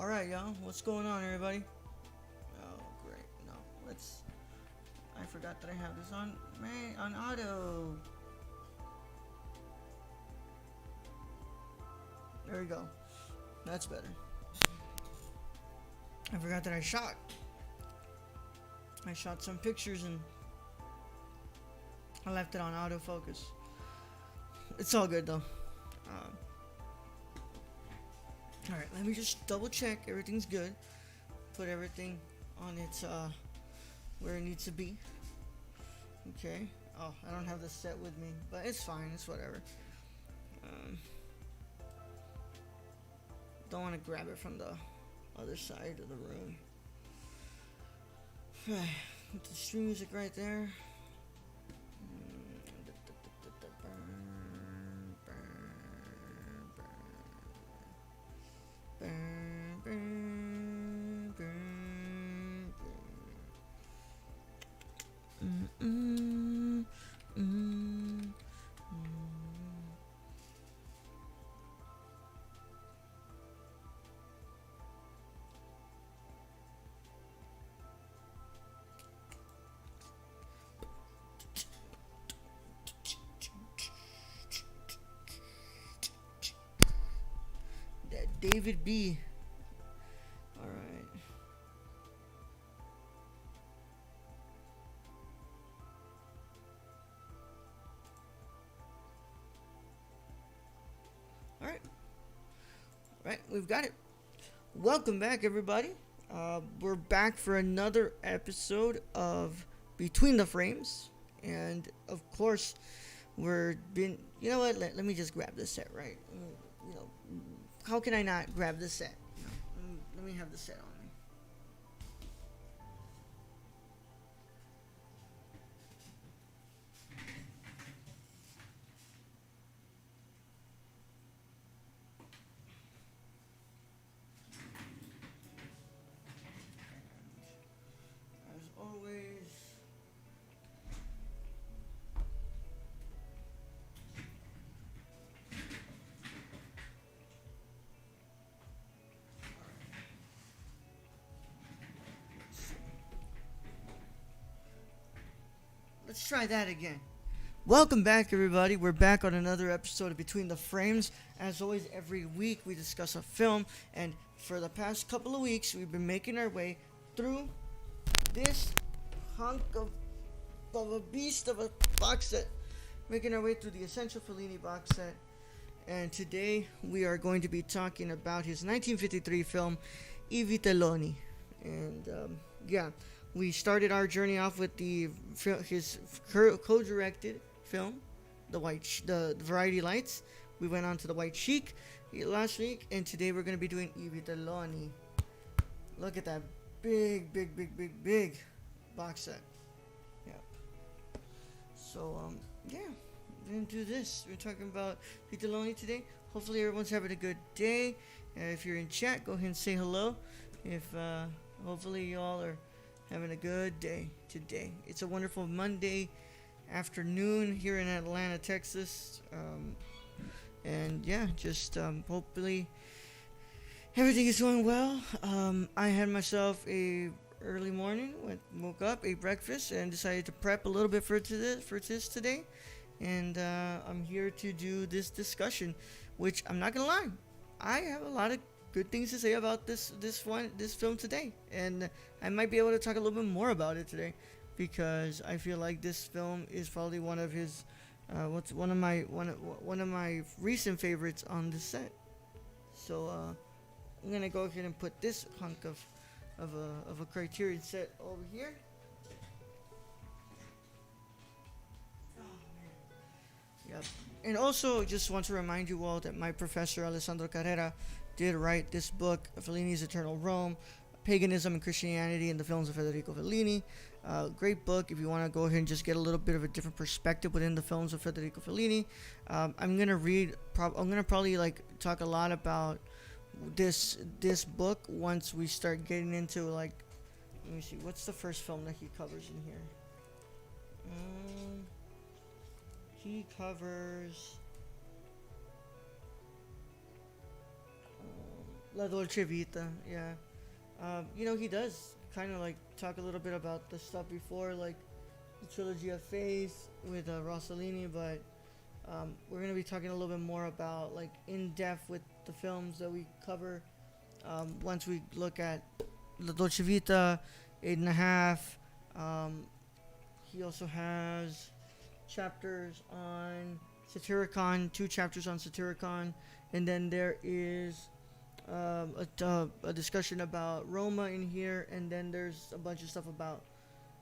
Alright, y'all. What's going on, everybody? Oh, great. No, let's. I forgot that I have this on auto. There we go. That's better. I forgot that I shot. I shot some pictures and I left it on autofocus. It's all good though. Alright, let me just double check everything's good. Put everything on its where it needs to be. Okay. Oh, I don't have the set with me, but it's fine, it's whatever. Don't want to grab it from the other side of the room. Put the stream music right there. David B. Alright. Alright. Alright, we've got it. Welcome back, everybody. We're back for another episode of Between the Frames. And, of course, you know what? Let me just grab this set, right? How can I not grab this set? Let me have the set on me. And as always, let's try that again. Welcome back, everybody. We're back on another episode of Between the Frames. As always, every week we discuss a film, and for the past couple of weeks, we've been making our way through this hunk of a beast of a box set. Making our way through the Essential Fellini box set. And today we are going to be talking about his 1953 film, I Vitelloni. And, we started our journey off with his co-directed film, the Variety Lights. We went on to the White Chic last week, and today we're going to be doing I Vitelloni. Look at that big box set. Yeah. So, we're going to do this. We're talking about Vitelloni today. Hopefully everyone's having a good day. If you're in chat, go ahead and say hello. Hopefully you all are having a good day today. It's a wonderful Monday afternoon here in Atlanta, Texas. Hopefully everything is going well. I had myself a early morning, woke up, ate breakfast, and decided to prep a little bit for this today. And I'm here to do this discussion, which I'm not gonna lie, I have a lot of good things to say about this film today, and I might be able to talk a little bit more about it today, because I feel like this film is probably one of his one of my recent favorites on the set. So I'm gonna go ahead and put this hunk of a Criterion set over here. Yep. And also, just want to remind you all that my professor Alessandro Carrera did write this book, Fellini's Eternal Rome, Paganism and Christianity in the Films of Federico Fellini. Great book if you want to go ahead and just get a little bit of a different perspective within the films of Federico Fellini. I'm gonna probably talk a lot about this book once we start getting into let me see, what's the first film that he covers in here? He covers La Dolce Vita. Yeah. He does kind of like talk a little bit about the stuff before, like the trilogy of Faith with Rossellini, but we're gonna be talking a little bit more about like in depth with the films that we cover once we look at La Dolce Vita, Eight and a Half. Um, he also has chapters on Satyricon, two chapters on Satyricon, and then there is a discussion about Roma in here, and then there's a bunch of stuff about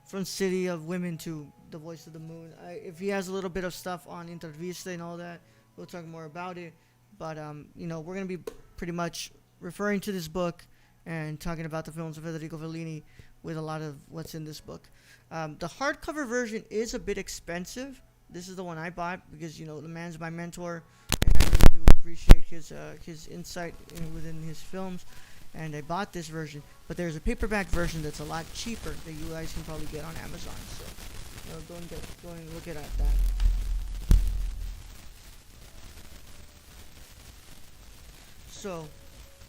from City of Women to The Voice of the Moon. If he has a little bit of stuff on Intervista and all that, we'll talk more about it. But we're gonna be pretty much referring to this book and talking about the films of Federico Fellini with a lot of what's in this book. The hardcover version is a bit expensive. This is the one I bought because the man's my mentor, and I really do appreciate his insight within his films. And I bought this version, but there's a paperback version that's a lot cheaper that you guys can probably get on Amazon. So go and look at that. So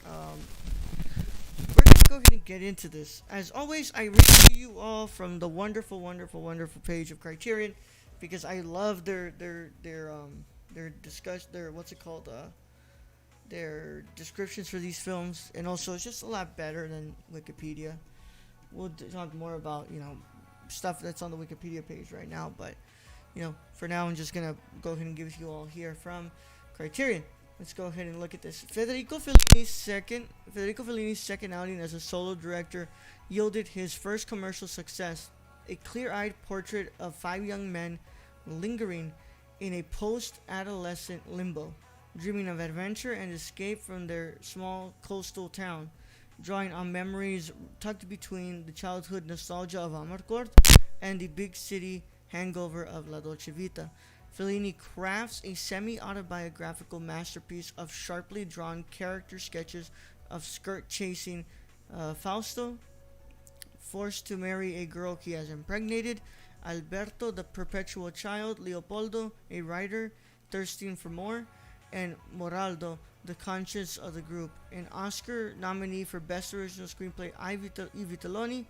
we're gonna go ahead and get into this. As always, I read to you all from the wonderful, wonderful, wonderful page of Criterion because I love their discuss their what's it called their descriptions for these films, and also it's just a lot better than Wikipedia. We'll talk more about stuff that's on the Wikipedia page right now, but for now I'm just gonna go ahead and give you all here from Criterion. Let's go ahead and look at this. Federico Fellini's second outing as a solo director yielded his first commercial success, a clear-eyed portrait of five young men lingering in a post-adolescent limbo, dreaming of adventure and escape from their small coastal town, drawing on memories tucked between the childhood nostalgia of Amarcord and the big city hangover of La Dolce Vita. Fellini crafts a semi-autobiographical masterpiece of sharply drawn character sketches of skirt-chasing Fausto, forced to marry a girl he has impregnated, Alberto, the perpetual child, Leopoldo, a writer thirsting for more, and Moraldo, the conscience of the group. An Oscar nominee for Best Original Screenplay, Vitelloni,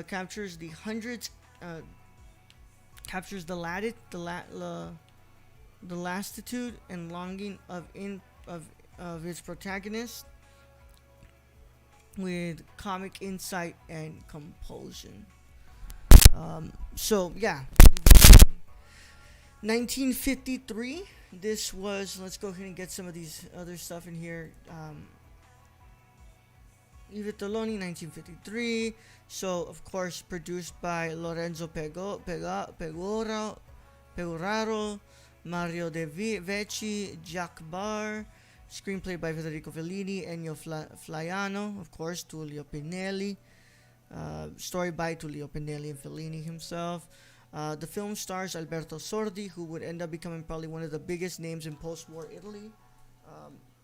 captures the hundreds, captures the lassitude and longing of its protagonist with comic insight and compulsion. So yeah, 1953. This was. Let's go ahead and get some of these other stuff in here. Vitelloni, 1953. So of course, produced by Lorenzo Pegoraro, Mario De Vecchi, Jack Barr. Screenplay by Federico Fellini, Ennio Flaiano, of course, Tullio Pinelli. Story by Tullio Pinelli and Fellini himself. The film stars Alberto Sordi, who would end up becoming probably one of the biggest names in post-war Italy,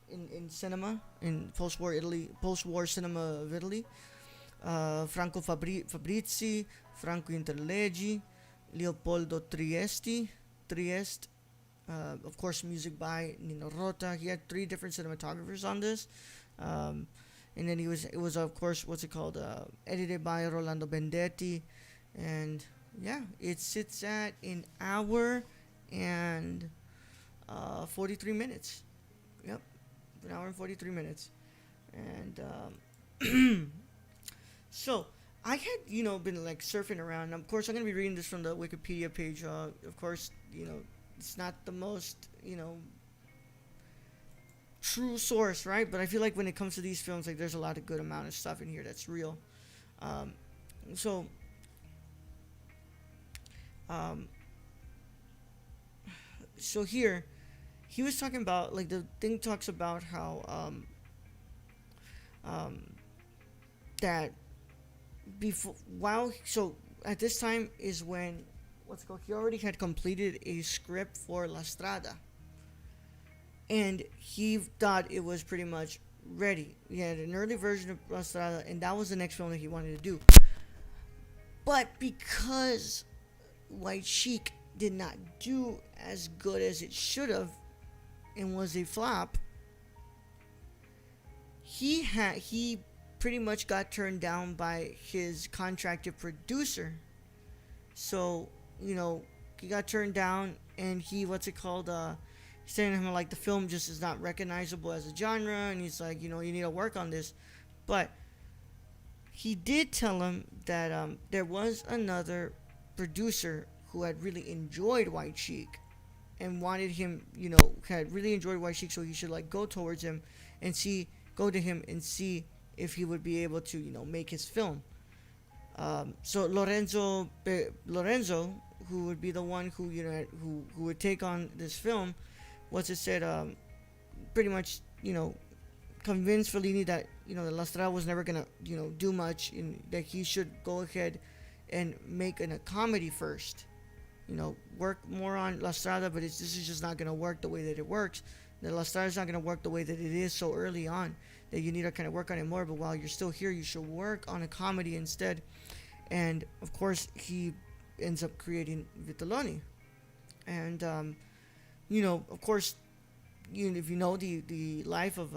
in cinema, in post-war cinema of Italy. Franco Fabrizi, Franco Interleggi, Leopoldo Trieste, of course, music by Nino Rota. He had 3 different cinematographers on this. And then it was of course, edited by Rolando Bendetti. And yeah, it sits at an hour and 43 minutes. Yep, an hour and 43 minutes. And so I had been like surfing around. And of course, I'm gonna be reading this from the Wikipedia page. Of course, it's not the most true source, right? But I feel like when it comes to these films, like there's a lot of good amount of stuff in here that's real. So here he was talking about, like, the thing talks about how that before at this time is when he already had completed a script for La Strada, and he thought it was pretty much ready. He had an early version of La Strada, and that was the next film that he wanted to do. But because White Chic did not do as good as it should have and was a flop, he pretty much got turned down by his contracted producer. So, you know, he got turned down, and he, what's it called, saying to him like the film just is not recognizable as a genre, and he's like, you know, you need to work on this. But he did tell him that there was another producer who had really enjoyed White Sheik and wanted him, you know, had really enjoyed White Sheik, so he should like go towards him and go to him and see if he would be able to, you know, make his film. So Lorenzo, who would be the one who, you know, who would take on this film, what's it said, pretty much, you know, convinced Fellini that, you know, that La Strada was never gonna, you know, do much, and that he should go ahead and make a comedy first. You know, work more on La Strada, but this is just not gonna work the way that it works. That La Strada is not gonna work the way that it is so early on. That you need to kind of work on it more. But while you're still here, you should work on a comedy instead. And of course, he ends up creating Vitelloni. And you know, of course, if you know the life of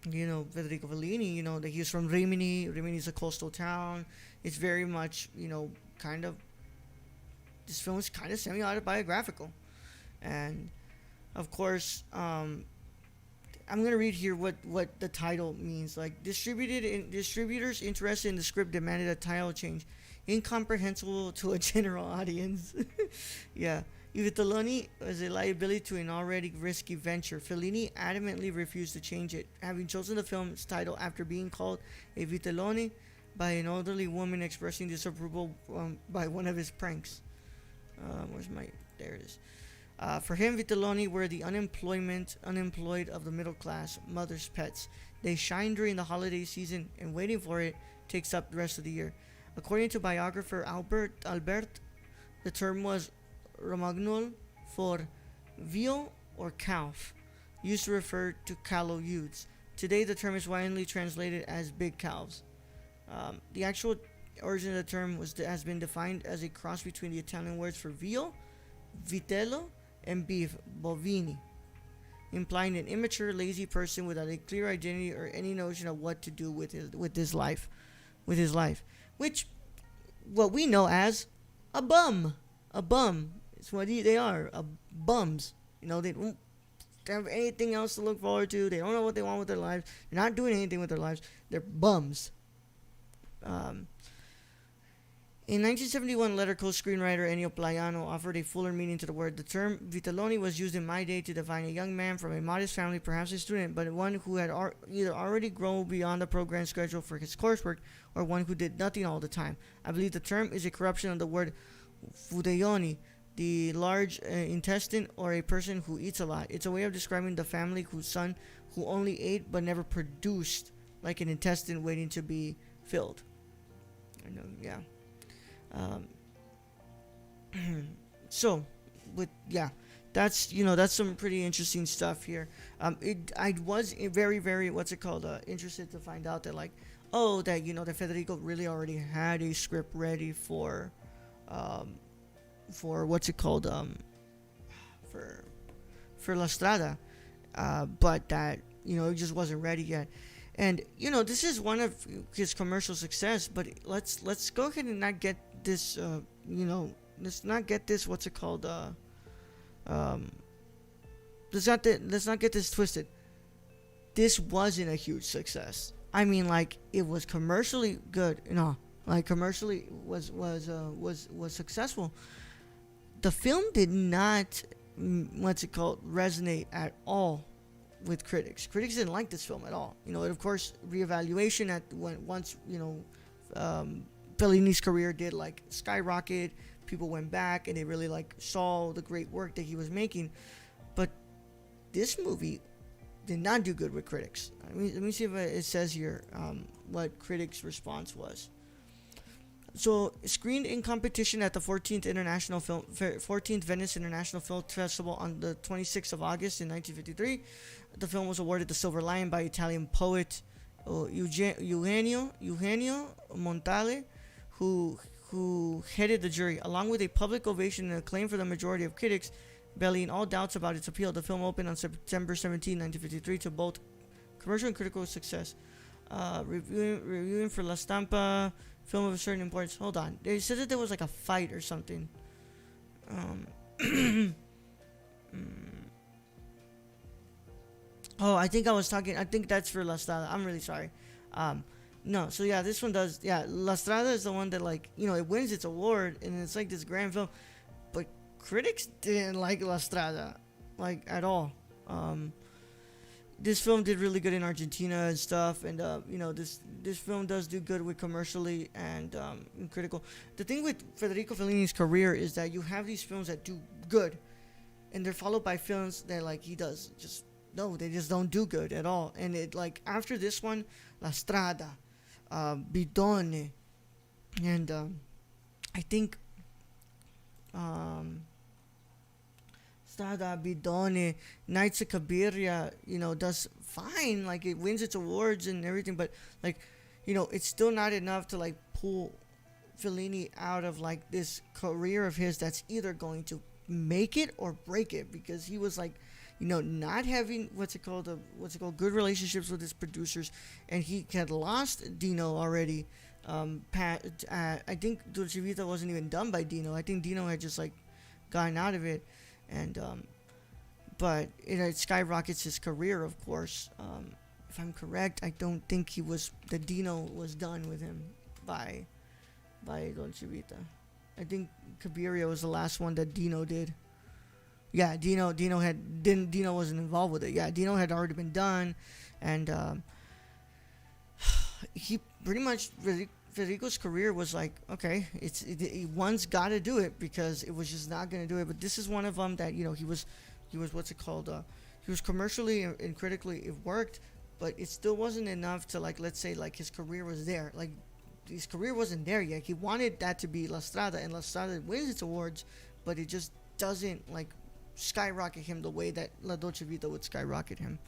you know, Federico Fellini, you know that he's from Rimini. Rimini is a coastal town. It's very much, you know, kind of, this film is kind of semi-autobiographical. And of course, I'm gonna read here what the title means. Like, distributors interested in the script demanded a title change, incomprehensible to a general audience. Yeah. Vitelloni was a liability to an already risky venture. Fellini adamantly refused to change it, having chosen the film's title after being called a Vitelloni by an elderly woman expressing disapproval by one of his pranks. There it is. For him, Vitelloni were the unemployed of the middle class, mother's pets. They shine during the holiday season, and waiting for it takes up the rest of the year. According to biographer Albert, the term was Romagnol for veal or calf, used to refer to callow youths. Today, the term is widely translated as big calves. The actual origin of the term has been defined as a cross between the Italian words for veal, vitello, and beef, bovini, implying an immature, lazy person without a clear identity or any notion of what to do with his life, which what we know as a bum. It's what they are, bums. You know, they don't have anything else to look forward to. They don't know what they want with their lives. They're not doing anything with their lives. They're bums. In 1971, letter co-screenwriter Ennio Plaiano offered a fuller meaning to the word. The term Vitelloni was used in my day to define a young man from a modest family, perhaps a student, but one who had either already grown beyond the program schedule for his coursework, or one who did nothing all the time. I believe the term is a corruption of the word Vitelloni, the large intestine, or a person who eats a lot. It's a way of describing the family whose son who only ate but never produced, like an intestine waiting to be filled. I know, yeah. So, that's some pretty interesting stuff here. I was very, very interested to find out that that Federico really already had a script ready for La Strada, but that it just wasn't ready yet. And this is one of his commercial success, but let's go ahead and not get this let's not get this let's not get this twisted. This wasn't a huge success. I mean, like, it was commercially good, commercially was successful. The film did not resonate at all with critics. Critics didn't like this film at all. And of course, reevaluation once Fellini's career did skyrocket. People went back and they really saw the great work that he was making. But this movie did not do good with critics. Let me see if it says here what critics' response was. So, screened in competition at the 14th Venice International Film Festival on the 26th of August in 1953, the film was awarded the Silver Lion by Italian poet Eugenio Montale, who headed the jury. Along with a public ovation and acclaim for the majority of critics, bellying all doubts about its appeal, the film opened on September 17, 1953 to both commercial and critical success. Reviewing for La Stampa, film of a certain importance. Hold on, they said that there was like a fight or something. Mm. Oh, I think I was talking. I think that's for La Strada. I'm really sorry. No, so yeah, this one does. Yeah, La Strada is the one that, like, it wins its award, and it's like this grand film, but critics didn't like La Strada, like, at all. This film did really good in Argentina and stuff, and this film does do good with commercially and critical. The thing with Federico Fellini's career is that you have these films that do good, and they're followed by films that, like, he does just no, they just don't do good at all. And it, like, after this one, La Strada, Bidone, and I think Strada, Bidone, Nights of Cabiria, does fine. Like, it wins its awards and everything, but, like, it's still not enough to, like, pull Fellini out of, like, this career of his that's either going to make it or break it, because he was, like, not having good relationships with his producers, and he had lost Dino already. I think Dolce Vita wasn't even done by Dino. I think Dino had just, like, gotten out of it, and but it skyrockets his career, of course. If I'm correct, I don't think Dino was done with him by Dolce Vita. I think Cabiria was the last one that Dino did. Yeah, Dino wasn't involved with it. Yeah, Dino had already been done, and he pretty much, Federico's career was like, okay, one's got to do it, because it was just not gonna do it. But this is one of them that he was what's it called? He was commercially and critically, it worked, but it still wasn't enough to, like, let's say, like, his career was there. Like, his career wasn't there yet. He wanted that to be La Strada, and La Strada wins its awards, but it just doesn't, like, skyrocket him the way that La Dolce Vita would skyrocket him.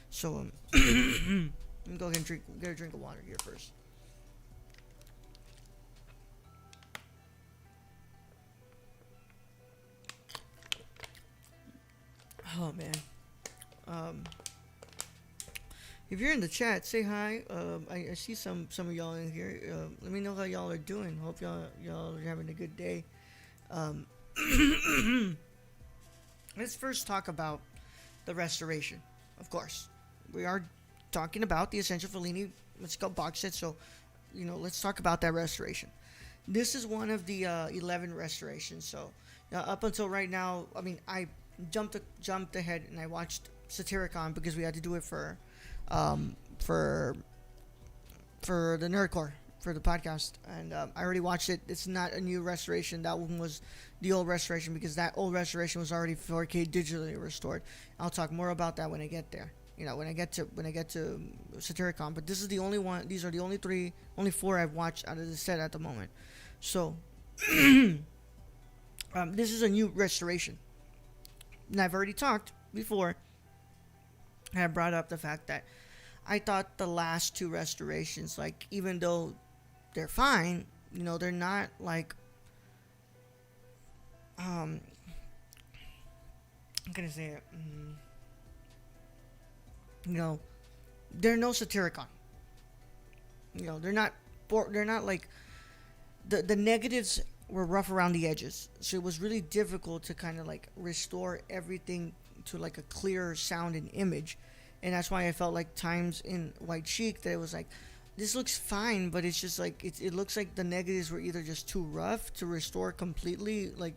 So let me go ahead and get a drink of water here first. Oh man. If you're in the chat, say hi. I see some of y'all in here. Let me know how y'all are doing. Hope y'all are having a good day. Let's first talk about the restoration. Of course, we are talking about the Essential Fellini, let's go box set. So, let's talk about that restoration. This is one of the 11 restorations. So, up until right now, I mean, I jumped ahead and I watched Satiricon because we had to do it for the Nerdcore, for the podcast, and I already watched it. It's not a new restoration. That one was the old restoration, because that old restoration was already 4K digitally restored. I'll talk more about that when I get there. When I get to Satiricon. But this is the only one. These are the only four I've watched out of the set at the moment. So this is a new restoration, and I've already talked before. I brought up the fact that I thought the last two restorations, like, even though they're fine, they're not, like, I'm gonna say it, they're no Satiricon. They're not like, the negatives were rough around the edges, so it was really difficult to kind of, like, restore everything to, like, a clearer sound and image. And that's why I felt like times in White Chic that it was like, this looks fine, but it's just like, it looks like the negatives were either just too rough to restore completely, to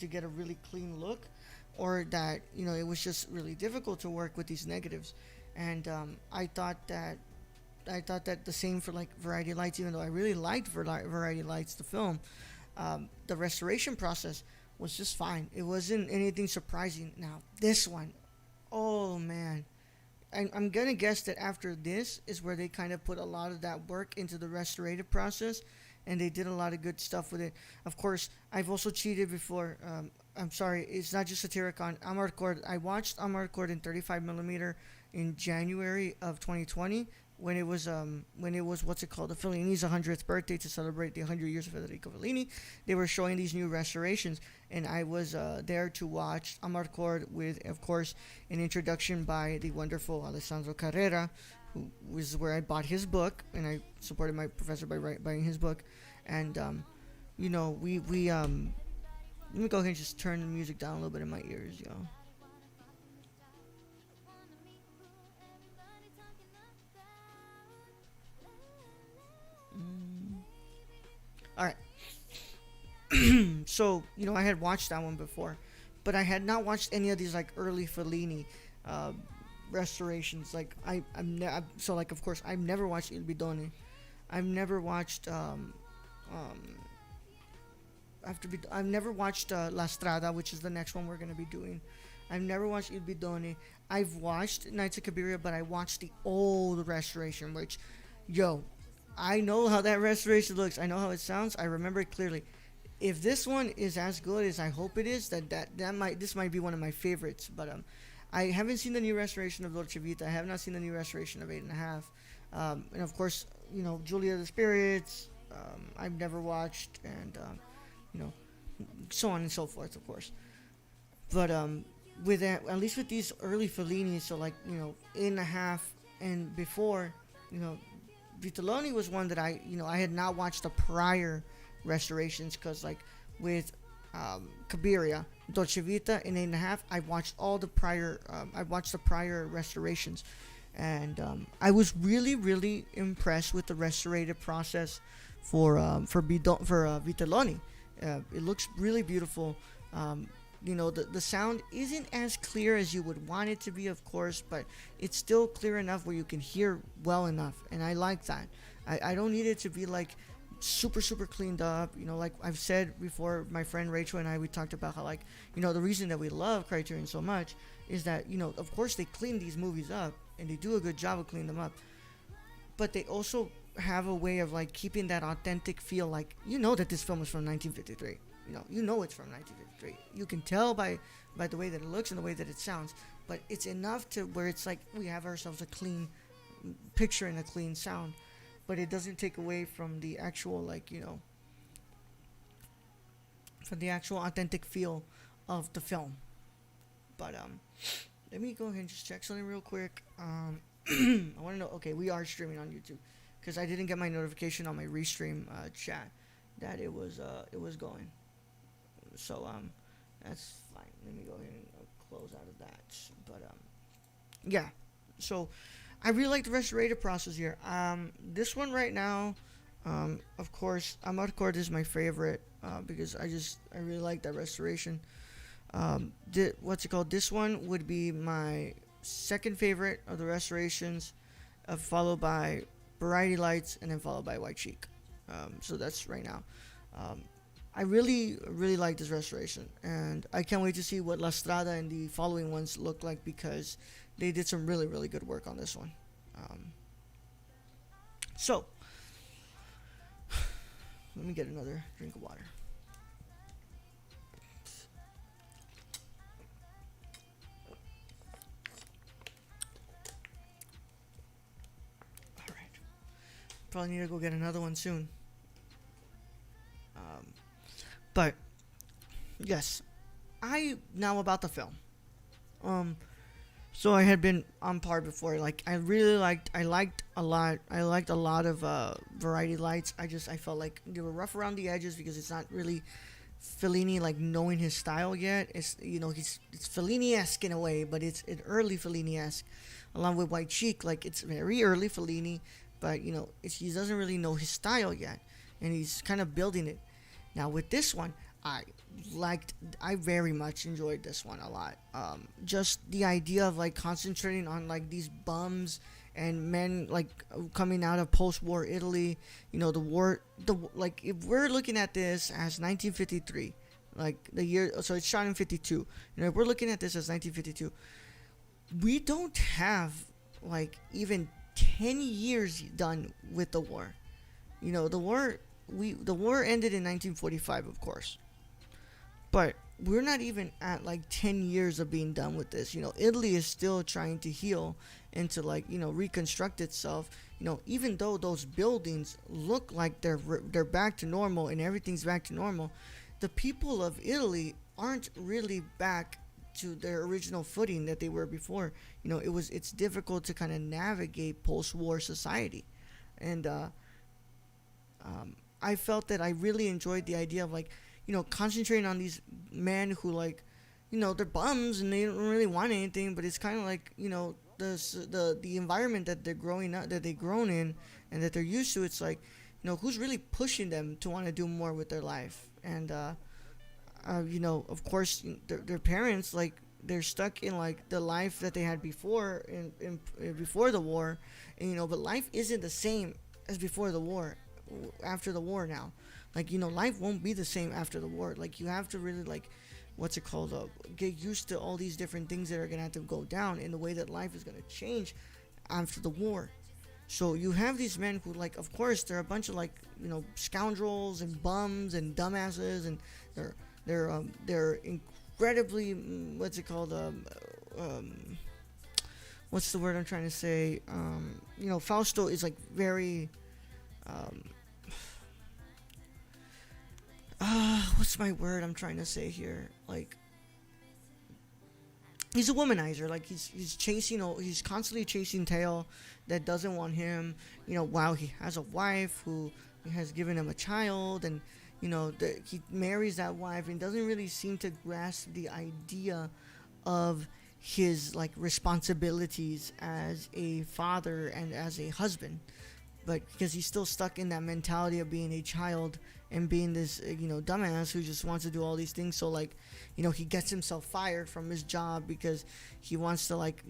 get a really clean look, or that it was just really difficult to work with these negatives. And I thought that the same for, like, Variety Lights. Even though I really liked Variety Lights, the film, the restoration process was just fine. It wasn't anything surprising. Now this one, oh man, I'm gonna guess that after this is where they kind of put a lot of that work into the restorative process, and they did a lot of good stuff with it. Of course, I've also cheated before. I'm sorry, it's not just Satiricon. Amarcord. I watched Amarcord in 35mm in January of 2020, when it was what's it called, the Fellini's 100th birthday to celebrate the 100 years of Federico Fellini. They were showing these new restorations, and I was there to watch Amarcord with, of course, an introduction by the wonderful Alessandro Carrera, who was where I bought his book, and I supported my professor by buying his book, and we let me go ahead and just turn the music down a little bit in my ears, yo. All right. So I had watched that one before, but I had not watched any of these like early Fellini uh, restorations. Like so like of course I've never watched Il Bidone. I've never watched um, I've never watched La Strada, which is the next one we're gonna be doing. I've never watched Il Bidone. I've watched Nights of Cabiria, but I watched the old restoration, which, yo, I know how that restoration looks. I know how it sounds. I remember it clearly. If this one is as good as I hope it is, this might be one of my favorites. But I haven't seen the new restoration of Dolce Vita. I have not seen the new restoration of Eight and a Half. And of course, Julia the Spirits. I've never watched, and you know, so on and so forth, of course. But with that, at least with these early Fellini, so like Eight and a Half and before, you know, Vitelloni was one that I had not watched the prior restorations, because like with Cabiria, Dolce Vita, and Eight and a Half, I watched the prior restorations, and I was really really impressed with the restorative process for Vitelloni. It looks really beautiful. The sound isn't as clear as you would want it to be, of course, but it's still clear enough where you can hear well enough, and I like that. I don't need it to be like super super cleaned up. Like I've said before, my friend Rachel and I, we talked about how, like, the reason that we love Criterion so much is that, of course they clean these movies up, and they do a good job of cleaning them up, but they also have a way of like keeping that authentic feel. Like, that this film is from 1953. It's from 1953. You can tell by the way that it looks and the way that it sounds, but it's enough to where it's like we have ourselves a clean picture and a clean sound, but it doesn't take away from the actual, like, from the actual authentic feel of the film. But let me go ahead and just check something real quick. I want to know. Okay, we are streaming on YouTube, because I didn't get my notification on my restream chat that it was going. So that's fine. Let me go ahead and close out of that. But yeah. So I really like the restorative process here. This one right now, of course, Amarcord is my favorite because I really like that restoration. What's it called? This one would be my second favorite of the restorations, followed by Variety Lights, and then followed by White Cheek. So that's right now. I really, really like this restoration, and I can't wait to see what La Strada and the following ones look like, because they did some really, really good work on this one. So, let me get another drink of water. Alright. Probably need to go get another one soon. But yes, now about the film. So I had been on par before. Like, I liked a lot of Variety Lights. I felt like they were rough around the edges, because it's not really Fellini, like, knowing his style yet. It's it's Fellini-esque in a way, but it's an early Fellini-esque. Along with White Cheek, like, it's very early Fellini, but he doesn't really know his style yet, and he's kind of building it. Now with this one, I very much enjoyed this one a lot. Just the idea of like concentrating on like these bums and men like coming out of post-war Italy. Like, if we're looking at this as 1953, like the year, so it's shot in 52. If we're looking at this as 1952, we don't have like even 10 years done with the war. The war ended in 1945, of course, but we're not even at like 10 years of being done with this. Italy is still trying to heal and to, like, reconstruct itself. Even though those buildings look like they're back to normal and everything's back to normal, the people of Italy aren't really back to their original footing that they were before. It's difficult to kind of navigate post-war society. And I felt that I really enjoyed the idea of, like, concentrating on these men who, like, they're bums and they don't really want anything, but it's kind of like, the environment that they're growing up, that they've grown in, and that they're used to. It's like, who's really pushing them to want to do more with their life. And of course, their parents, like, they're stuck in, like, the life that they had before, before the war. And but life isn't the same as before the war, after the war now. Like, life won't be the same after the war. Like, you have to really, like, what's it called, get used to all these different things that are gonna have to go down, in the way that life is gonna change after the war. So you have these men who, like, of course, they're a bunch of, like, scoundrels and bums and dumbasses, and they're incredibly, what's it called, what's the word I'm trying to say, Fausto is, like, very, what's my word I'm trying to say here? Like, he's a womanizer. Like, he's constantly chasing tail that doesn't want him. While he has a wife who has given him a child, and he marries that wife and doesn't really seem to grasp the idea of his, like, responsibilities as a father and as a husband. But because he's still stuck in that mentality of being a child and being this, dumbass who just wants to do all these things. So, like, he gets himself fired from his job because he wants to, like,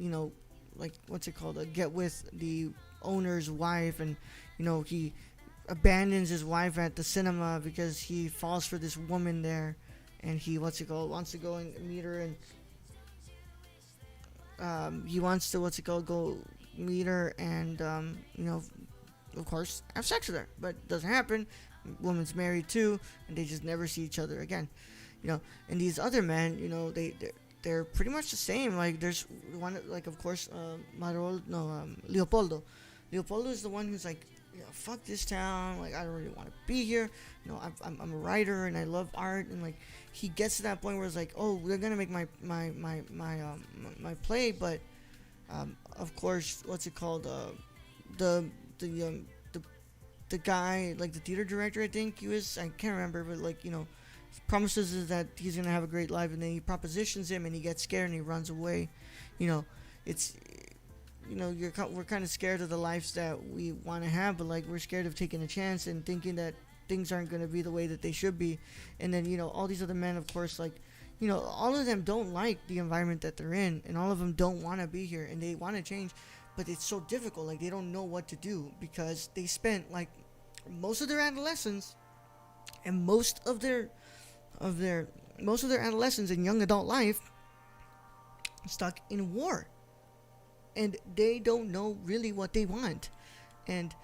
like, what's it called, get with the owner's wife. And, he abandons his wife at the cinema because he falls for this woman there. And he, wants to go and meet her. And he wants to, go meet her and, of course, have sex with her. But it doesn't happen. Woman's married too, and they just never see each other again. And these other men, they're pretty much the same. Like, there's one, like, of course, Leopoldo. Leopoldo is the one who's like, fuck this town. Like, I don't really want to be here. I'm a writer and I love art. And, like, he gets to that point where it's like, oh, they're gonna make my play, but of course, what's it called? The guy, like, the theater director, I think he was, I can't remember, but, like, promises is that he's gonna have a great life, and then he propositions him and he gets scared and he runs away. It's, we're kind of scared of the lives that we want to have, but, like, we're scared of taking a chance and thinking that things aren't going to be the way that they should be. And then, all these other men, of course, like, all of them don't like the environment that they're in, and all of them don't want to be here, and they want to change, but it's so difficult. Like, they don't know what to do because they spent, like, most of their adolescence and most of their adolescence and young adult life stuck in war, and they don't know really what they want. And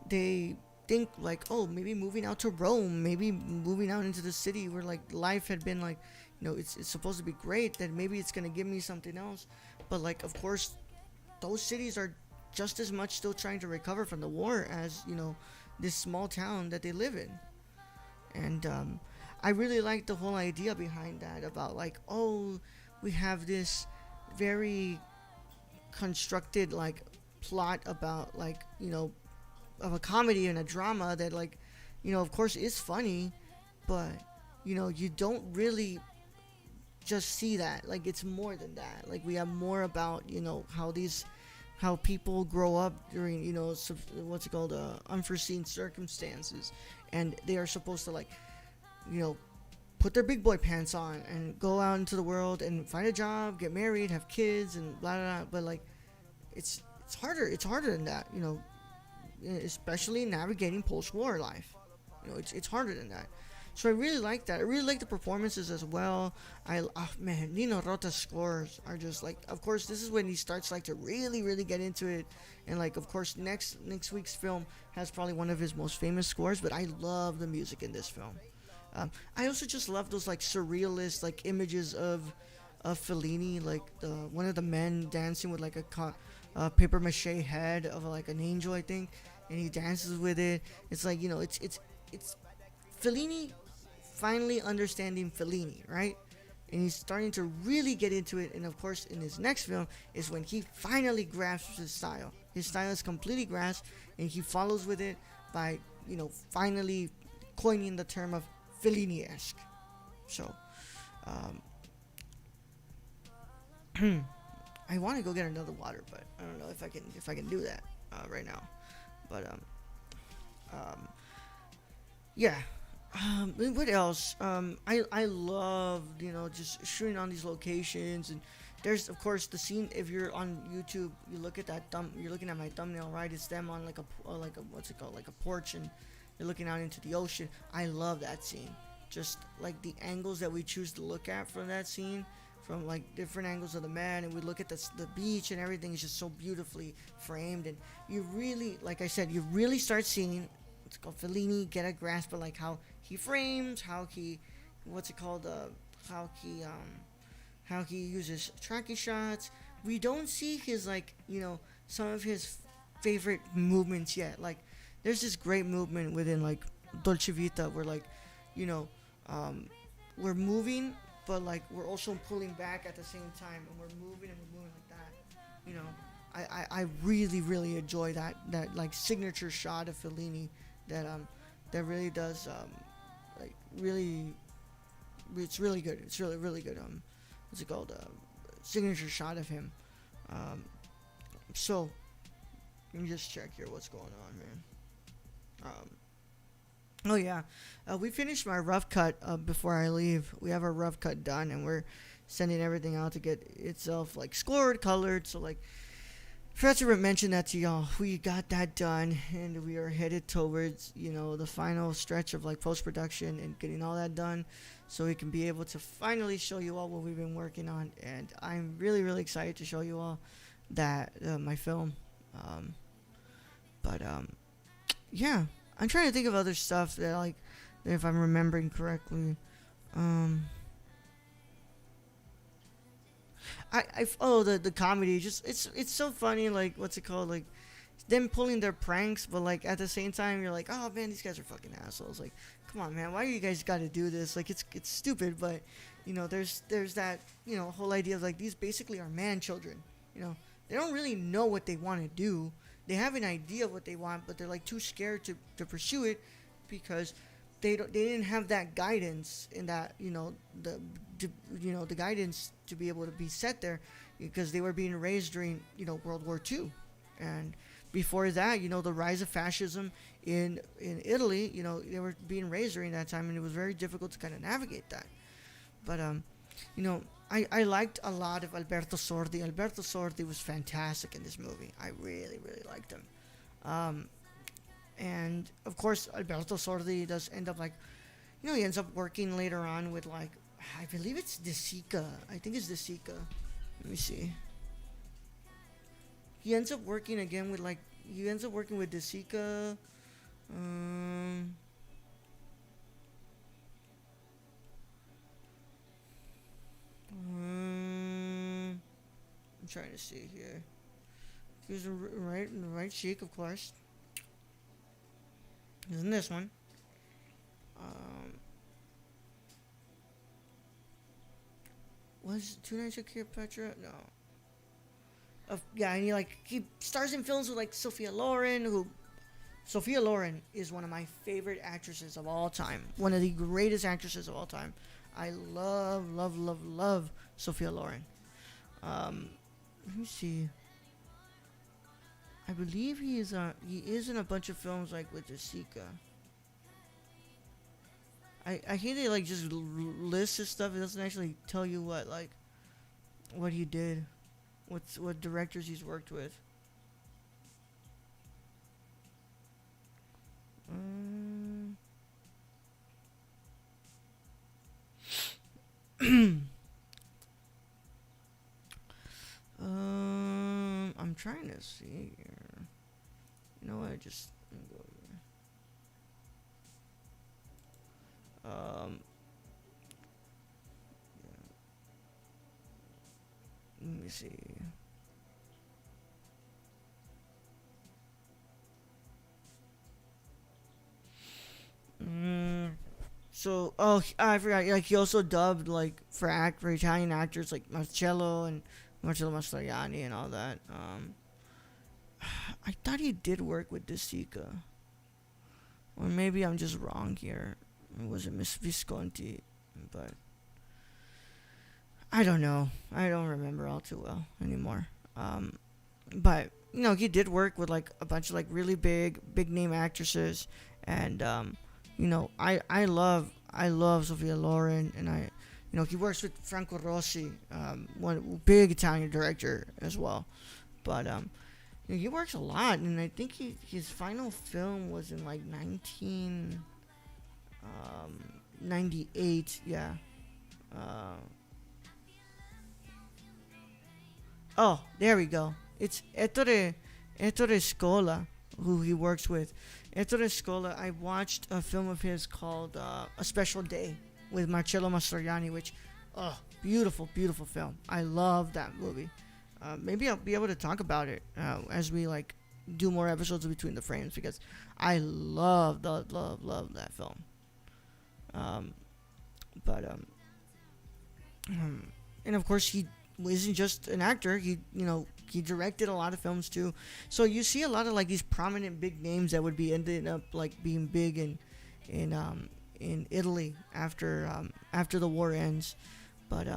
they think, like, oh, maybe moving out to Rome, maybe moving out into the city where, like, life had been, like, it's supposed to be great, that maybe it's gonna give me something else. But, like, of course, those cities are just as much still trying to recover from the war as, this small town that they live in. And I really like the whole idea behind that, about, like, oh, we have this very constructed, like, plot about, like, of a comedy and a drama that, like, of course is funny, but, you don't really just see that. Like, it's more than that. Like, we have more about, how people grow up during, what's it called, unforeseen circumstances, and they are supposed to, like, put their big boy pants on and go out into the world and find a job, get married, have kids, and blah blah blah. But, like, it's harder than that, especially navigating post-war life. It's harder than that. So I really like that. I really like the performances as well. Man, Nino Rota's scores are just, like, of course, this is when he starts, like, to really, really get into it. And, like, of course, next week's film has probably one of his most famous scores, but I love the music in this film. I also just love those like surrealist like images of Fellini, like the one of the men dancing with like a paper mache head of like an angel, I think, and he dances with it. It's like it's Fellini finally understanding Fellini, right? And he's starting to really get into it. And of course, in his next film is when he finally grasps his style. His style is completely grasped, and he follows with it by finally coining the term of Fellini-esque. So, I want to go get another water, but I don't know if I can do that right now. But um, yeah. What else? I love just shooting on these locations, and there's of course the scene. If you're on YouTube, you look at that you're looking at my thumbnail, right? It's them on like a what's it called, like a porch, and they're looking out into the ocean. I love that scene. Just like the angles that we choose to look at from that scene, from like different angles of the man, and we look at the beach and everything is just so beautifully framed, and you really, like I said, you really start seeing what's called Fellini get a grasp of like how he frames, how he, what's it called, how he uses tracking shots. We don't see his like some of his favorite movements yet. Like there's this great movement within like Dolce Vita where like you know we're moving, but like we're also pulling back at the same time, and we're moving like that. I really enjoy that like signature shot of Fellini that really does like really, it's really good. It's really good. What's it called? Signature shot of him. So let me just check here what's going on, man. Oh yeah, we finished my rough cut before I leave. We have our rough cut done, and we're sending everything out to get itself like scored, colored. So like, forgot to mention that to y'all. We got that done, and we are headed towards the final stretch of like post production and getting all that done, so we can be able to finally show you all what we've been working on. And I'm really excited to show you all that my film. But yeah. I'm trying to think of other stuff that like, if I'm remembering correctly. The comedy, just it's so funny, like what's it called, like them pulling their pranks, but like at the same time you're like, oh man, these guys are fucking assholes. Like, come on man, why do you guys got to do this? Like it's stupid, but there's that whole idea of like these basically are man children. They don't really know what they want to do. They have an idea of what they want, but they're like too scared to pursue it because they didn't have that guidance in that the guidance to be able to be set there, because they were being raised during World War II, and before that the rise of fascism in Italy, they were being raised during that time, and it was very difficult to kind of navigate that. But I liked a lot of Alberto Sordi. Alberto Sordi was fantastic in this movie. I really liked him. And of course, Alberto Sordi does end up like, he ends up working later on with like, I believe it's De Sica. I think it's De Sica. Let me see. He ends up working again with like, with De Sica. I'm trying to see here. He was in the right cheek, of course. He's in this one. Was Two Nights at Cleopatra? No. Yeah, and he stars in films with like Sophia Loren, who Sophia Loren is one of my favorite actresses of all time. One of the greatest actresses of all time. I love Sophia Loren. Let me see. I believe he is in a bunch of films like with Jessica. I hate they like just list his stuff. It doesn't actually tell you what he did, what directors he's worked with. I'm trying to see here. You know what? Just go Um, Let me see. Mm, I forgot. Like he also dubbed like for Italian actors like Marcello and Marcello Mastroianni and all that. I thought he did work with De Sica, or maybe I'm just wrong here. It wasn't Miss Visconti, but I don't know. I don't remember all too well anymore. Um, but he did work with like a bunch of like really big name actresses, and I love Sofia Loren, and he works with Franco Rossi, one big Italian director as well. But he works a lot, and I think his final film was in like 1998. Yeah. Uh, Oh, there we go. It's Ettore Scola who he works with. Ettore Scola. I watched a film of his called A Special Day with Marcello Mastroianni, which, beautiful, beautiful film. I love that movie. Maybe I'll be able to talk about it as we like do more episodes between the frames because I love that film. Um, but and of course he isn't just an actor. He directed a lot of films too. So you see a lot of like these prominent big names that would be ended up like being big in Italy after the war ends. But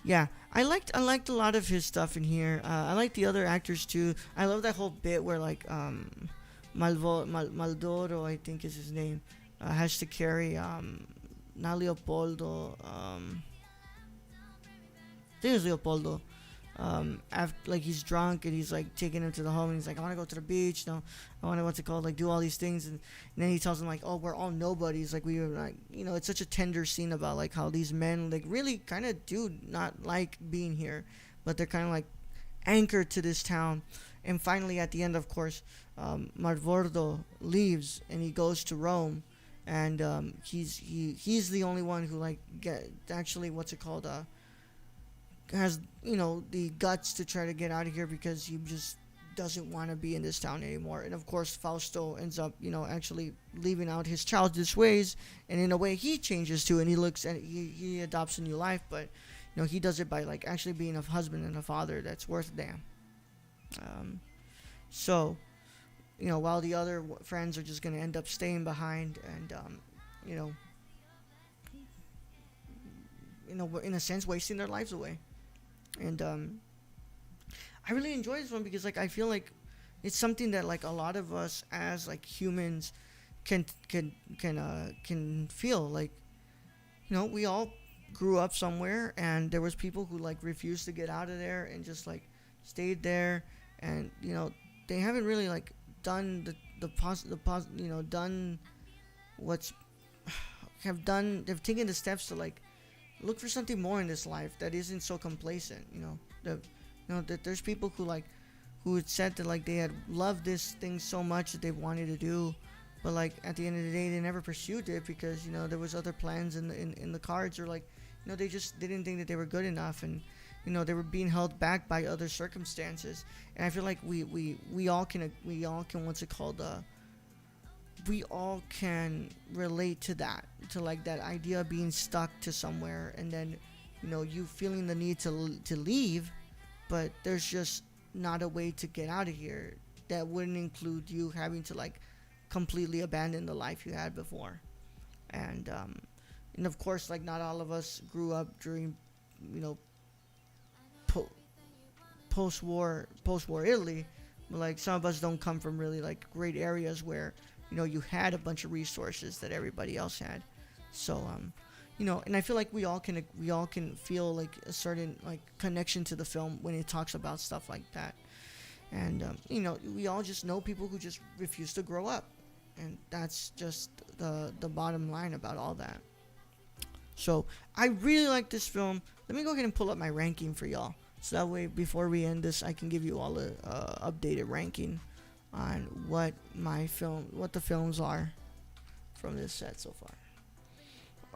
yeah, I liked a lot of his stuff in here. I like the other actors too. I love that whole bit where like Maldoro, I think is his name, has to carry not Leopoldo. I think it was Leopoldo. After like he's drunk and he's like taking him to the home and he's like, I want to go to the beach. No, I want to what's it called, like do all these things, and then he tells him like, oh, we're all nobodies. Like we were like, it's such a tender scene about like how these men like really kind of do not like being here, but they're kind of like anchored to this town. And finally, at the end, of course, Marvordo leaves and he goes to Rome, and he's the only one who like get actually what's it called has the guts to try to get out of here because he just doesn't want to be in this town anymore. And of course Fausto ends up actually leaving out his childish ways, and in a way he changes too, and he looks and he adopts a new life, but he does it by like actually being a husband and a father that's worth a damn. So while the other friends are just going to end up staying behind and you know in a sense wasting their lives away. And I really enjoy this one because like I feel like it's something that like a lot of us as like humans can feel like we all grew up somewhere, and there was people who like refused to get out of there and just like stayed there, and they haven't really like done done what's they've taken the steps to like look for something more in this life that isn't so complacent. That there's people who had said that like they had loved this thing so much that they wanted to do, but like at the end of the day they never pursued it because there was other plans in the cards, or like they just didn't think that they were good enough, and they were being held back by other circumstances. And I feel like we all can what's it called we all can relate to that, to like that idea of being stuck to somewhere, and then you feeling the need to leave, but there's just not a way to get out of here that wouldn't include you having to like completely abandon the life you had before. And of course, like not all of us grew up during po- post-war Italy, but like some of us don't come from really like great areas where you had a bunch of resources that everybody else had. So and I feel like we all can feel like a certain like connection to the film when it talks about stuff like that. And we all just know people who just refuse to grow up, and that's just the bottom line about all that. So I really like this film. Let me go ahead and pull up my ranking for y'all, so that way before we end this, I can give you all the updated ranking on what the films are from this set so far.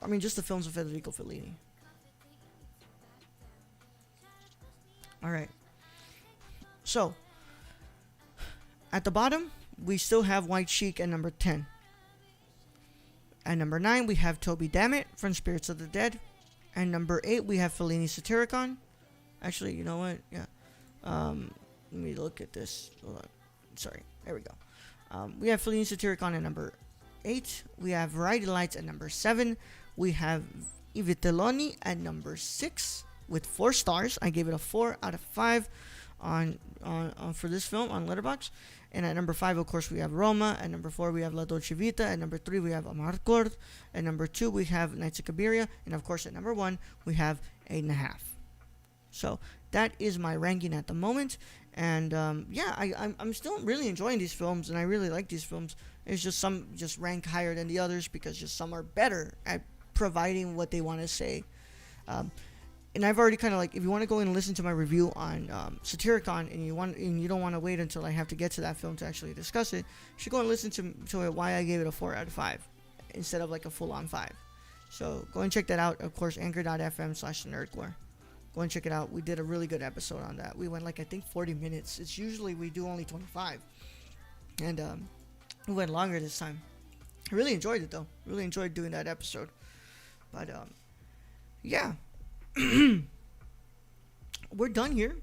I mean, just the films of Federico Fellini. All right. So, at the bottom, we still have White Sheik at number 10. At number 9, we have Toby Dammit from Spirits of the Dead. And number 8, we have Fellini Satyricon. Actually, you know what? Yeah. Let me look at this. Hold on. Sorry. There we go. We have Fellini Satyricon at number 8. We have Variety Lights at number 7. We have Vitelloni at number 6 with 4 stars. I gave it a 4 out of 5 on for this film on Letterboxd. And at number 5, of course, we have Roma. At number 4, we have La Dolce Vita. At number 3, we have Amarcord. At number 2, we have Nights of Cabiria. And, of course, at number 1, we have 8.5. So, that is my ranking at the moment. And, I'm still really enjoying these films, and I really like these films. It's just some just rank higher than the others because just some are better at providing what they want to say. And I've already kind of like, if you want to go and listen to my review on Satyricon, and you don't want to wait until I have to get to that film to actually discuss it, you should go and listen to it, why I gave it a 4 out of 5 instead of like a full-on 5. So go and check that out. Of course, anchor.fm/nerdcore. Go and check it out. We did a really good episode on that. We went like, I think 40 minutes. It's usually we do only 25. And we went longer this time. I really enjoyed it though. Really enjoyed doing that episode. But yeah. We're done here.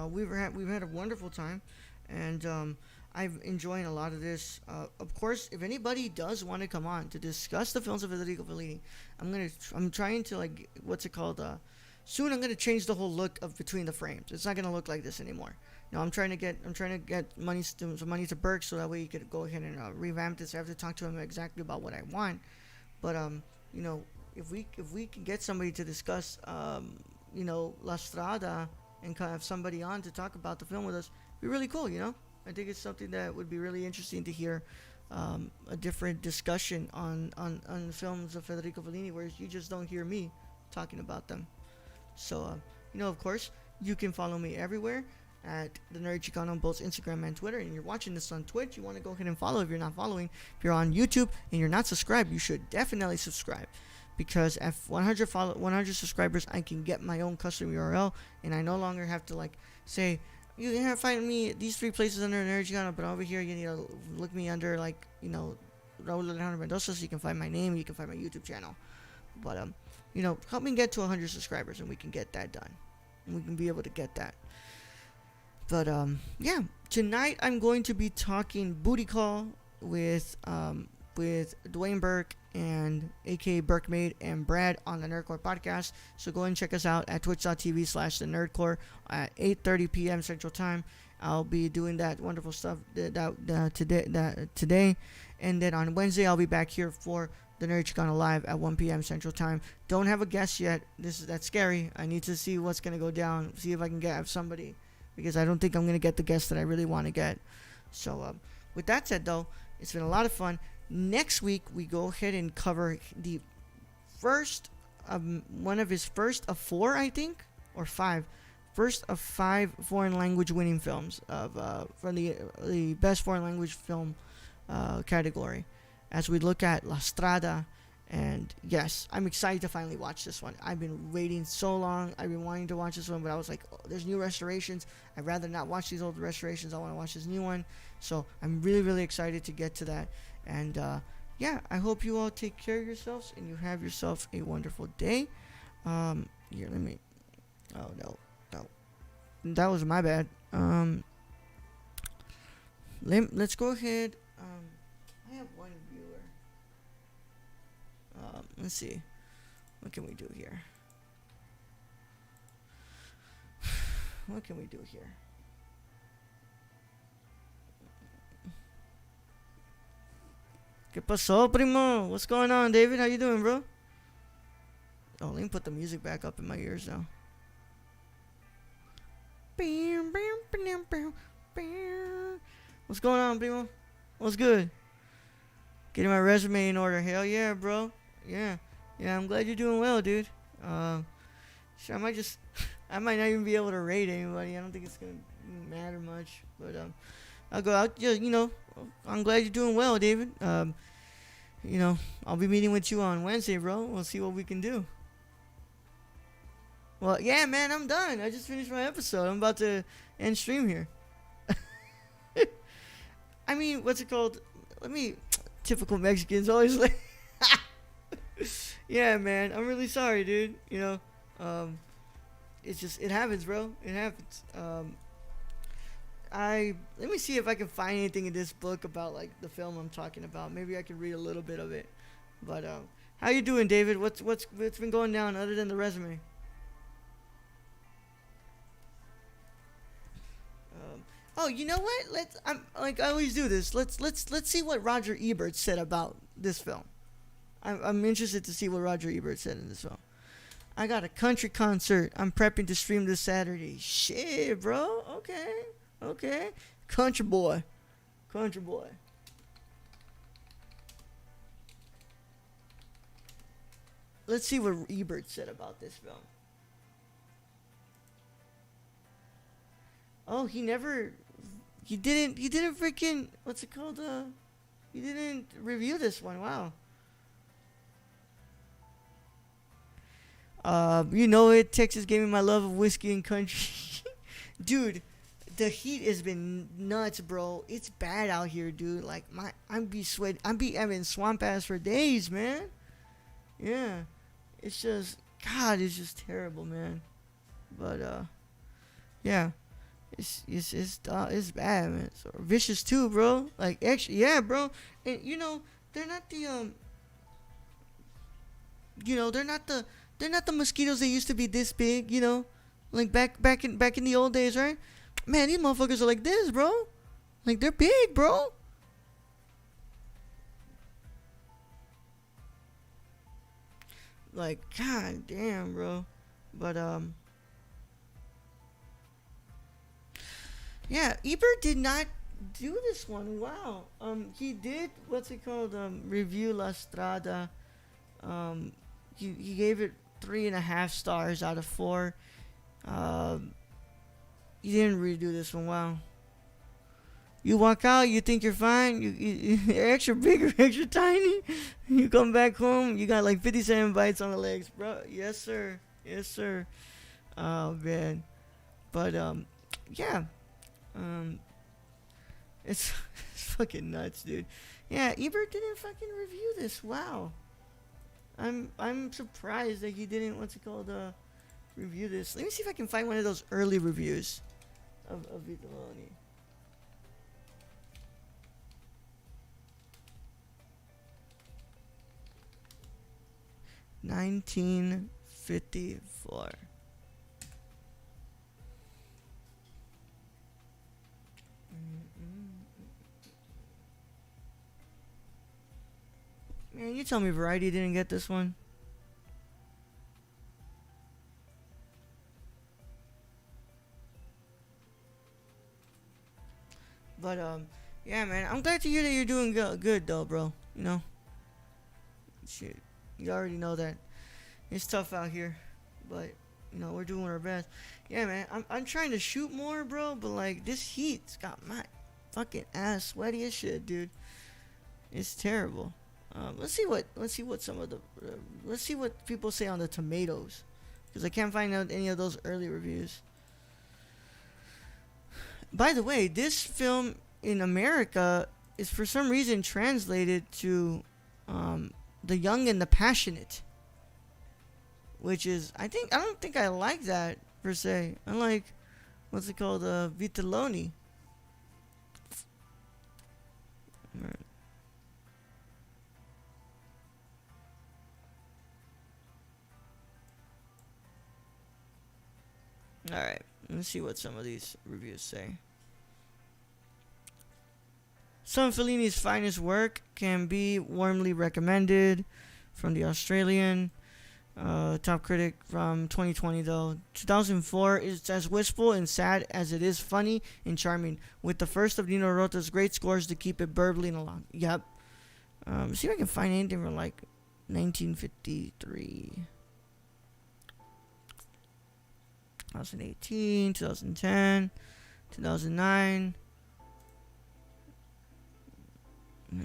We've had a wonderful time, and I've enjoyed a lot of this. Of course, if anybody does want to come on to discuss the films of Federico Fellini, I'm trying to like, what's it called? Soon I'm gonna change the whole look of Between the Frames. It's not gonna look like this anymore. No, I'm trying to get some money to Burke so that way he could go ahead and revamp this. I have to talk to him exactly about what I want, but if we can get somebody to discuss, La Strada and kind of have somebody on to talk about the film with us, it'd be really cool, I think it's something that would be really interesting to hear, a different discussion on the films of Federico Fellini, whereas you just don't hear me talking about them. So, of course, you can follow me everywhere at the Nerd Chicano on both Instagram and Twitter. And you're watching this on Twitch, you want to go ahead and follow. If you're not following, if you're on YouTube and you're not subscribed, you should definitely subscribe. Because at 100 subscribers, I can get my own custom URL, and I no longer have to like say, you can find me these 3 places under Nerd Chicano, but over here you need to look me under like Raul Alejandro Mendoza, so you can find my name, you can find my YouTube channel. But help me get to 100 subscribers, and we can get that done, and we can be able to get that. But tonight I'm going to be talking Booty Call with Dwayne Burke and aka Burkemade and Brad on the Nerdcore podcast. So go and check us out at twitch.tv/thenerdcore at 8:30 p.m. Central Time. I'll be doing that wonderful stuff today, and then on Wednesday I'll be back here for the Nerd Chicano Live at 1 p.m. Central Time. Don't have a guest yet. That's scary. I need to see what's gonna go down. See if I can have somebody, because I don't think I'm gonna get the guest that I really want to get. So with that said, though, it's been a lot of fun. Next week we go ahead and cover the first one of his first of 4, I think, or 5. First of 5 foreign language winning films from the best foreign language film category, as we look at La Strada. And yes, I'm excited to finally watch this one. I've been waiting so long. I've been wanting to watch this one, but I was like, there's new restorations. I'd rather not watch these old restorations. I want to watch this new one. So I'm really, really excited to get to that. And I hope you all take care of yourselves and you have yourself a wonderful day. Here, let me. Oh no, that was my bad. Let's go ahead. I have one viewer. Let's see. What can we do here? What can we do here? ¿Qué pasó, primo? What's going on, David? How you doing, bro? Oh, let me put the music back up in my ears now. What's going on, primo? What's good? Getting my resume in order. Hell yeah, bro. Yeah, I'm glad you're doing well, dude. Sure, I might not even be able to rate anybody. I don't think it's gonna matter much, but I'll go out. Yeah, I'm glad you're doing well, David. you know, I'll be meeting with you on Wednesday, bro. We'll see what we can do. Well, yeah, man, I'm done. I just finished my episode. I'm about to end stream here. I mean, what's it called? Let me. Typical Mexicans always like. Yeah, man. I'm really sorry, dude. You know, it's just it happens, bro. It happens. Let me see if I can find anything in this book about like the film I'm talking about. Maybe I can read a little bit of it. But how you doing, David? What's been going down other than the resume? Oh, you know what? I'm like I always do this. Let's see what Roger Ebert said about this film. I'm interested to see what Roger Ebert said in this film. I got a country concert. I'm prepping to stream this Saturday. Shit, bro. Okay. Country boy. Let's see what Ebert said about this film. Oh, he didn't freaking, what's it called? He didn't review this one. Wow. You know it. Texas gave me my love of whiskey and country. Dude, the heat has been nuts, bro. It's bad out here, dude. Like I'm having swamp ass for days, man. Yeah. It's just it's just terrible, man. But yeah. It's bad, man. So vicious too, bro. Like actually, yeah, bro. And you know, they're not the they're not the mosquitoes that used to be this big, you know, like back in the old days, right? Man, these motherfuckers are like this, bro. Like they're big, bro. Like god damn, bro. But yeah, Ebert did not do this one. Wow. He did what's it called? Review La Strada. He gave it 3.5 stars out of 4. You didn't redo this one. Wow. You walk out, you think you're fine. You're extra big or extra tiny. You come back home, you got like 57 bites on the legs, bro. Yes, sir. Oh man. But yeah. It's fucking nuts, dude. Yeah, Ebert didn't fucking review this. Wow. I'm surprised that he didn't review this. Let me see if I can find one of those early reviews of Vitelloni. $1954. Man, you tell me Variety didn't get this one. But yeah, man, I'm glad to hear that you're doing good though, bro. You know, shit, you already know that it's tough out here, but you know we're doing our best. Yeah, man, I'm trying to shoot more, bro, but like this heat's got my fucking ass sweaty as shit, dude. It's terrible. Let's see what people say on the tomatoes, because I can't find out any of those early reviews. By the way, this film in America is for some reason translated to The Young and the Passionate, which is I don't think I like that per se. I like what's it called, Vitelloni. Right. Alright, let's see what some of these reviews say. Some of Fellini's finest work can be warmly recommended from the Australian top critic from 2020, though. 2004 is as wistful and sad as it is funny and charming, with the first of Nino Rota's great scores to keep it burbling along. Yep. See if I can find anything from like 1953. 2018, 2010, 2009. Yeah.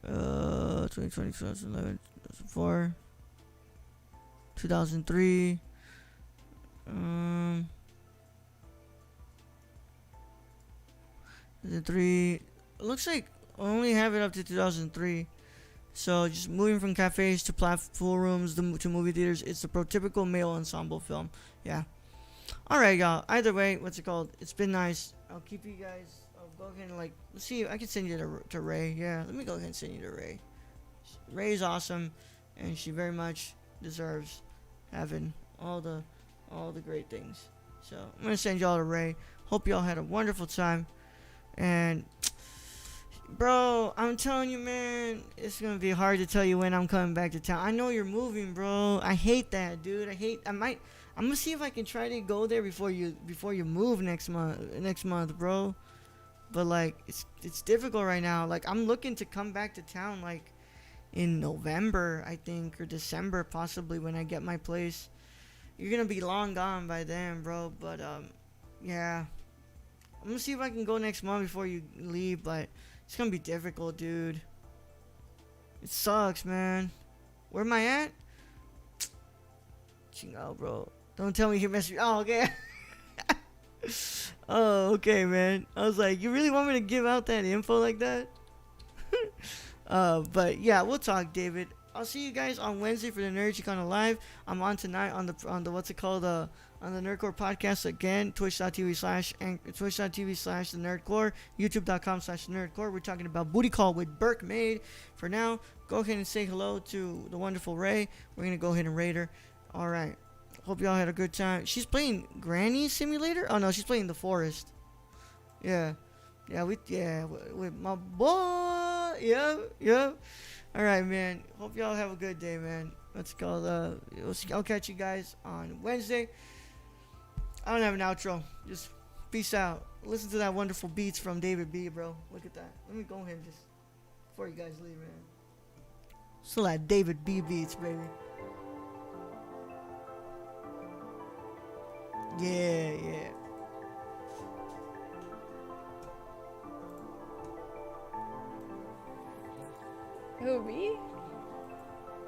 2020, 2011, 2004, 2003. 2003. Looks like I only have it up to 2003. So just moving from cafes to pool rooms to movie theaters. It's a prototypical male ensemble film. Yeah. All right, y'all. Either way, what's it called? It's been nice. I'll keep you guys. I'll go ahead and let's see. I can send you to Ray. Yeah, let me go ahead and send you to Ray. Ray's awesome, and she very much deserves having all the great things. So I'm gonna send y'all to Ray. Hope y'all had a wonderful time, and bro, I'm telling you, man, it's gonna be hard to tell you when I'm coming back to town. I know you're moving, bro. I hate that, dude. I'm gonna see if I can try to go there before you move next month, bro. But like, it's difficult right now. Like, I'm looking to come back to town like in November, I think, or December possibly, when I get my place. You're gonna be long gone by then, bro. But yeah, I'm gonna see if I can go next month before you leave. But it's gonna be difficult, dude. It sucks, man. Where am I at? Chingo, bro. Don't tell me you messed me. Oh, okay. Oh, okay, man. I was like, you really want me to give out that info like that? But yeah, we'll talk, David. I'll see you guys on Wednesday for the Nerd Chicana Live. I'm on tonight on the what's it called, on the Nerdcore podcast again, twitch.tv/the Nerdcore, youtube.com/nerdcore. We're talking about Booty Call with Burke Made. For now, go ahead and say hello to the wonderful Ray. We're gonna go ahead and raid her. All right. Hope y'all had a good time. She's playing Granny Simulator. Oh no, she's playing The Forest. Yeah, with my boy. Yep. All right, man. Hope y'all have a good day, man. Let's go. I'll catch you guys on Wednesday. I don't have an outro. Just peace out. Listen to that wonderful beats from David B, bro. Look at that. Let me go ahead and just before you guys leave, man. So that David B beats, baby. Yeah. Who, me?